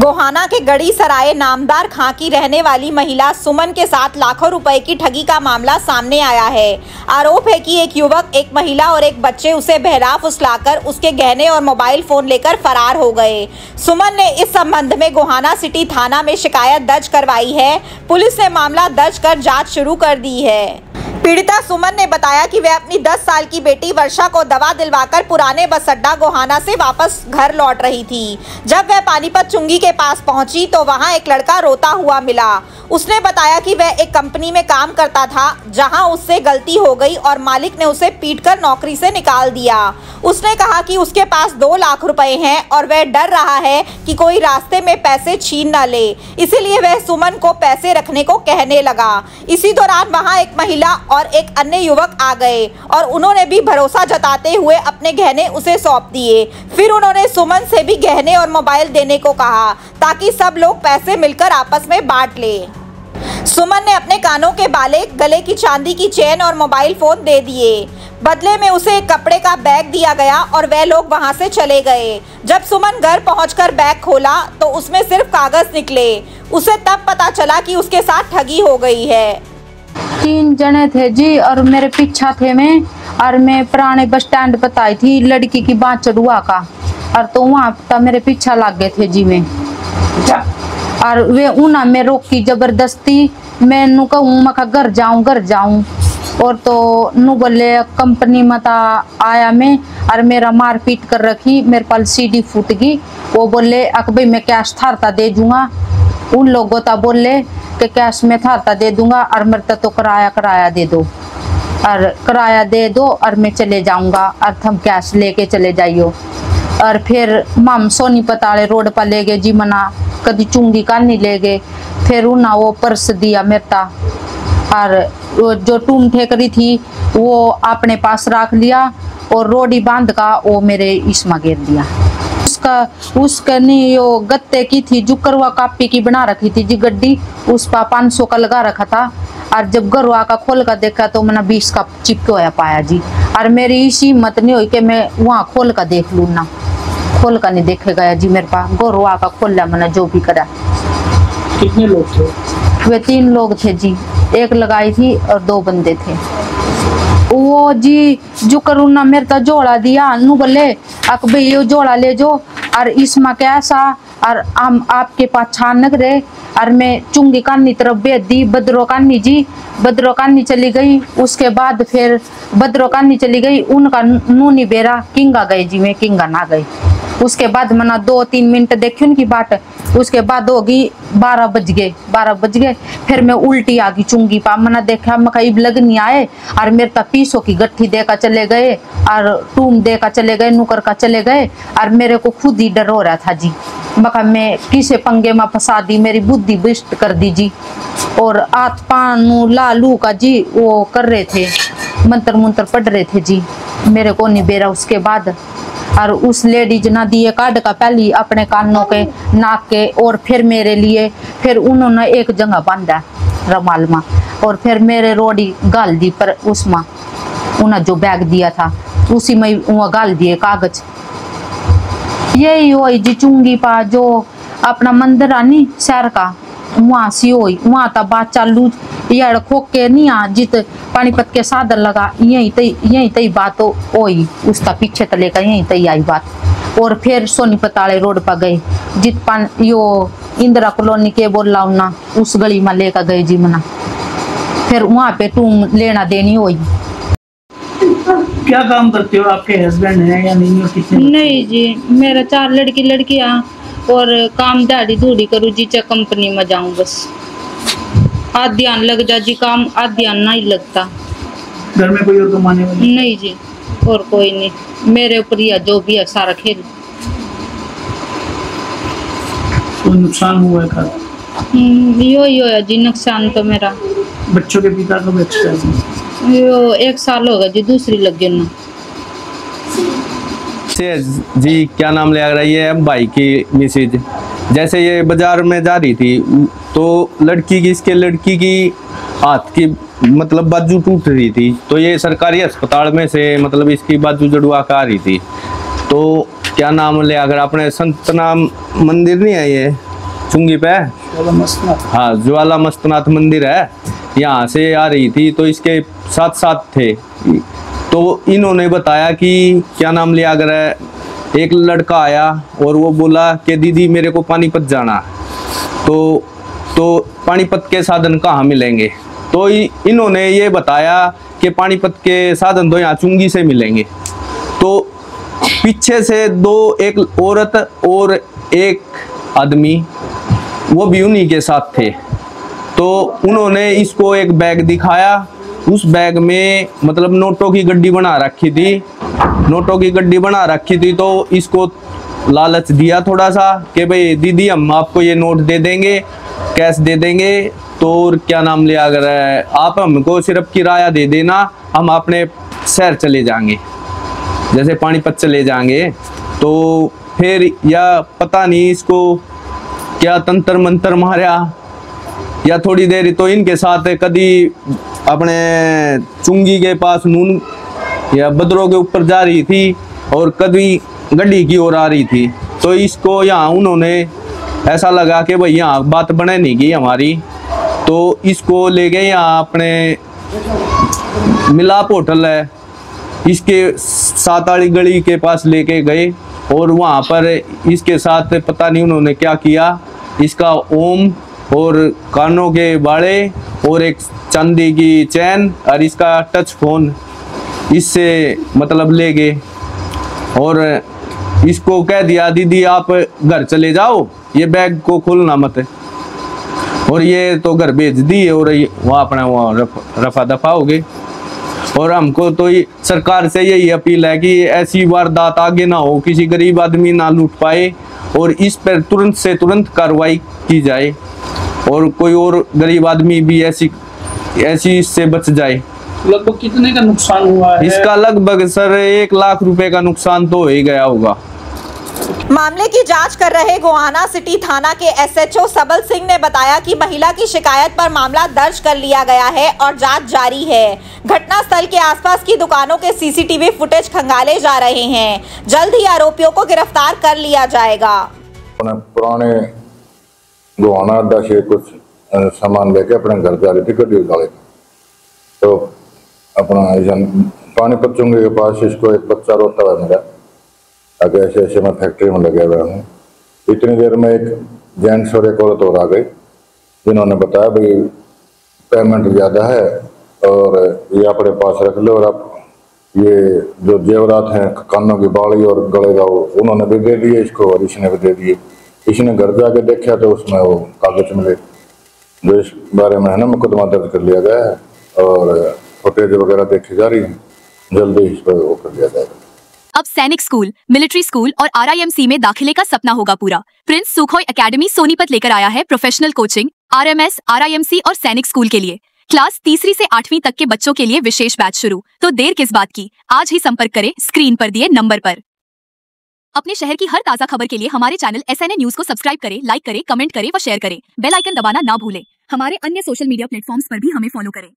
गोहाना के गढ़ी सराय नामदार खां की रहने वाली महिला सुमन के साथ लाखों रुपए की ठगी का मामला सामने आया है। आरोप है कि एक युवक, एक महिला और एक बच्चे उसे बहरा फुसलाकर उसके गहने और मोबाइल फोन लेकर फरार हो गए। सुमन ने इस संबंध में गोहाना सिटी थाना में शिकायत दर्ज करवाई है। पुलिस ने मामला दर्ज कर जांच शुरू कर दी है। पीड़िता सुमन ने बताया कि वह अपनी 10 साल की बेटी वर्षा को दवा दिलवाकर पुराने बस अड्डा गोहाना से वापस घर लौट रही थी। जब वह पानीपत चुंगी के पास पहुंची तो वहां एक लड़का रोता हुआ मिला। उसने बताया कि वह एक कंपनी में काम करता था, जहां उससे गलती हो गई और मालिक ने उसे पीटकर नौकरी से निकाल दिया। उसने कहा कि उसके पास 2 लाख रुपए हैं और वह डर रहा है कि कोई रास्ते में पैसे छीन न ले, इसीलिए वह सुमन को पैसे रखने को कहने लगा। इसी दौरान वहां एक महिला और एक अन्य युवक आ गए और उन्होंने भी भरोसा जताते हुए अपने गहने उसे सौंप दिए। फिर उन्होंने सुमन से भी गहने और मोबाइल देने को कहा ताकि सब लोग पैसे मिलकर आपस में बांट ले। सुमन ने अपने कानों के बाले, गले की चांदी की चेन और मोबाइल फोन दे दिए। बदले में उसे एक कपड़े का बैग दिया गया और वह लोग वहां से चले गए। जब सुमन घर पहुंचकर बैग खोला तो उसमें सिर्फ कागज निकले। उसे तब पता चला कि उसके साथ ठगी हो गई है। 3 जने थे जी और मेरे पीछा थे मैं, और मैं पुराने बस स्टैंड बताई थी लड़की की बात चढ़ुआ का, और तो वहाँ तब मेरे पीछा लग गए थे जी मैं। और वे उना में रोकी जबरदस्ती। मैं नु कहूँ मैं घर जाऊं और तो नु बोले कंपनी मत आया मैं, और मेरा मार पीट कर रखी। मेरे पास सीडी फूट गई। वो बोले अक भाई मैं कैश थारता दे दूंगा। उन लोगों ता बोले कि कैश में थारता दे दूंगा और मेरे तो किराया दे दो, और किराया दे दो और मैं चले जाऊंगा और तुम कैश लेके चले जाइयो। और फिर माम सोनी पताले रोड पर ले गए जी मना, कभी चुंगी का नहीं ले गए। फिर उन्हें वो पर्स दिया मेरा, और जो टूम ठेकरी थी वो अपने पास रख लिया और रोडी बांध का वो मेरे इसमें गिर दिया। उसका नहीं यो गत्ते की थी, जो करवा कापी की बना रखी थी जी गड्डी, उस पर 500 का लगा रखा था। और जब गरवा का खोल कर देखा तो मैंने 20 का चिपके हुआ पाया जी। और मेरी इसी हिम्मत नहीं हुई कि मैं वहाँ खोल कर देख लूँ ना, खोल कर नहीं देखे गया जी मेरे पास। गरवा का खोल लिया मैंने, जो भी करा। कितने लोग थे? वे 3 लोग थे जी, एक लगाई थी और 2 बंदे थे। वो जी जो करूँ ना मेरे तो जोड़ा दिया, नू बोले अक भाई ये जोड़ा ले जो, और इसमें कैसा और हम आपके पास छान रहे। और मैं चुंगी कानी तरफ भेज दी, बदरो कानी चली गई। उसके बाद फिर बदरो कानी चली गई, उनका नूनी बेरा किंगा गए जी, मैं किंगा ना गई। उसके बाद मना 2-3 मिनट देखी उनकी बाट। उसके बाद होगी 12 बज गए। फिर मैं उल्टी आ गई चुंगी पा, मना देखा मैं कहीं लग नहीं आए। और मेरे तक 200 की गट्ठी देकर चले गए और टूम देकर चले गए, नुकर का चले गए। और मेरे को खुद ही डर हो रहा था जी, मका मैं किसे पंगे में फंसा दी, मेरी बुद्धि बिष्ट कर दी जी। और आत पानू लालू का जी वो कर रहे थे, मंत्र पढ़ रहे थे जी, मेरे को नहीं बेरा। उसके बाद और उस लेडीज ना दिए काट का पहली अपने कानों के, नाक के, और फिर मेरे लिए फिर उन्होंने एक जगह बांधा रुमाल में, और फिर मेरे रोडी गाल दी। पर उसमें उन्हें जो बैग दिया था उसी में वो गाल दिए कागज। यही हो जी चुंगी पा जो अपना मंदिर आनी शहर का, वहाँ सी हो वहाँ तब बात चालू यार खोक के नहीं आ जित पानीपत के साधन लगा, यही तई बात होई। उसका पीछे तले का यही तई आई बात। और फिर सोनी पताले रोड पर गए, जित पान यो इंदिरा कॉलोनी के बोला ना, उस गली में लेकर गए जी मना। फिर वहाँ पे टूम लेना देनी हुई। क्या काम करते हो? आपके हस्बैंड हैं या नहीं हो? कितने? नहीं जी, मेरा 4 लड़कियाँ और काम दाढ़ी धूड़ी करूँ जी, चाहे कंपनी में जाऊँ बस। आध ध्यान लग जा जी काम, आध ध्यान नहीं लगता। घर में कोई और कमाने वाली नहीं जी, और कोई नहीं। मेरे ऊपर या जो भी है सारा खेल। कोई नुकसान हुआ है का? यो है जी नुकसान तो मेरा। बच्चों के पिता कब एक्सपायर? यो 1 साल होगा जी, दूसरी लग गई ना। जी क्या नाम ले रही है भाई की मिसेज? जैसे ये बाजार में जा रही थी तो लड़की की हाथ की मतलब बाजू टूट रही थी, तो ये सरकारी अस्पताल में से मतलब इसकी बाजू जड़वा कर आ रही थी। तो क्या नाम ले अगर अपने संतना मंदिर नहीं है ये चुंगी पे। मस्तनाथ। हाँ, ज्वाला मस्तनाथ मंदिर है, यहाँ से आ रही थी तो इसके साथ साथ थे। तो इन्होंने बताया कि क्या नाम लिया अगर एक लड़का आया और वो बोला कि दीदी मेरे को पानीपत जाना, तो पानीपत के साधन कहाँ मिलेंगे। तो इन्होंने ये बताया कि पानीपत के साधन तो यहाँ चुंगी से मिलेंगे। तो पीछे से दो, एक औरत और एक आदमी, वो भी उन्हीं के साथ थे। तो उन्होंने इसको एक बैग दिखाया, उस बैग में मतलब नोटों की गड्डी बना रखी थी, नोटों की गड्डी बना रखी थी। तो इसको लालच दिया थोड़ा सा कि भाई दीदी हम आपको ये नोट दे देंगे, कैश दे देंगे, तो क्या नाम लिया अगर आप हमको सिर्फ किराया दे देना, हम अपने शहर चले जाएंगे, जैसे पानीपत चले जाएंगे। तो फिर या पता नहीं इसको क्या तंत्र मंत्र मारा या थोड़ी देर तो इनके साथ कभी अपने चुंगी के पास नून या बदरों के ऊपर जा रही थी और कभी गड्डी की ओर आ रही थी। तो इसको यहाँ उन्होंने ऐसा लगा कि भाई यहाँ बात बने नहीं गई हमारी, तो इसको ले गए यहाँ अपने मिलाप होटल है, इसके सात वाली गली के पास लेके गए और वहाँ पर इसके साथ पता नहीं उन्होंने क्या किया, इसका ओम और कानों के बाड़े और एक चांदी की चैन और इसका टच फोन इससे मतलब ले गए और इसको कह दिया दीदी आप घर चले जाओ, ये बैग को खोलना मत। और ये तो घर भेज दी और वहाँ अपना वहाँ रफा दफा हो गए। और हमको तो ये सरकार से यही अपील है कि ऐसी वारदात आगे ना हो, किसी गरीब आदमी ना लूट पाए और इस पर तुरंत से तुरंत कार्रवाई की जाए और कोई और गरीब आदमी भी ऐसी इससे बच जाए। लगभग कितने का नुकसान हुआ है? इसका लगभग सर 1 लाख रुपए का नुकसान तो हो ही गया होगा। मामले की जांच कर रहे गोहाना सिटी थाना के एसएचओ सबल सिंह ने बताया कि महिला की शिकायत पर मामला दर्ज कर लिया गया है और जांच जारी है। घटनास्थल के आसपास की दुकानों के सीसीटीवी फुटेज खंगाले जा रहे हैं। जल्द ही आरोपियों को गिरफ्तार कर लिया जाएगा। पुराने गोहाना अड्डा से कुछ सामान लेके अपने घर जा रही थी गड्डी वाले, तो अपना पानीपत चुंगी के पास इसको एक बच्चा रोता है मेरा, आगे ऐसे ऐसे मैं फैक्ट्री में लगे हुए हूँ। इतनी देर में एक जेंट्स और एक औरत और आ गई, जिन्होंने बताया भाई पेमेंट ज़्यादा है और ये अपने पास रख लो, और आप ये जो जेवरात हैं कानों की बाली और गले का उन्होंने भी दे दिए इसको और इसने भी दे दिए। इसने घर जाके देखा तो उसमें वो कागज मिले, जो इस बारे में है ना मुकदमा दर्ज कर लिया गया है और फुटेज वगैरह देखी जा रही है, जल्दी इस पर वो कर लिया जाएगा। अब सैनिक स्कूल, मिलिट्री स्कूल और RIMC में दाखिले का सपना होगा पूरा। प्रिंस सुखोई एकेडमी सोनीपत लेकर आया है प्रोफेशनल कोचिंग RMS, RIMC और सैनिक स्कूल के लिए। क्लास 3री से 8वीं तक के बच्चों के लिए विशेष बैच शुरू। तो देर किस बात की, आज ही संपर्क करें स्क्रीन पर दिए नंबर पर। अपने शहर की हर ताजा खबर के लिए हमारे चैनल SNA न्यूज को सब्सक्राइब करें, लाइक करें, कमेंट करें व शेयर करें। बेल आइकन दबाना ना भूलें। हमारे अन्य सोशल मीडिया प्लेटफॉर्म्स पर भी हमें फॉलो करें।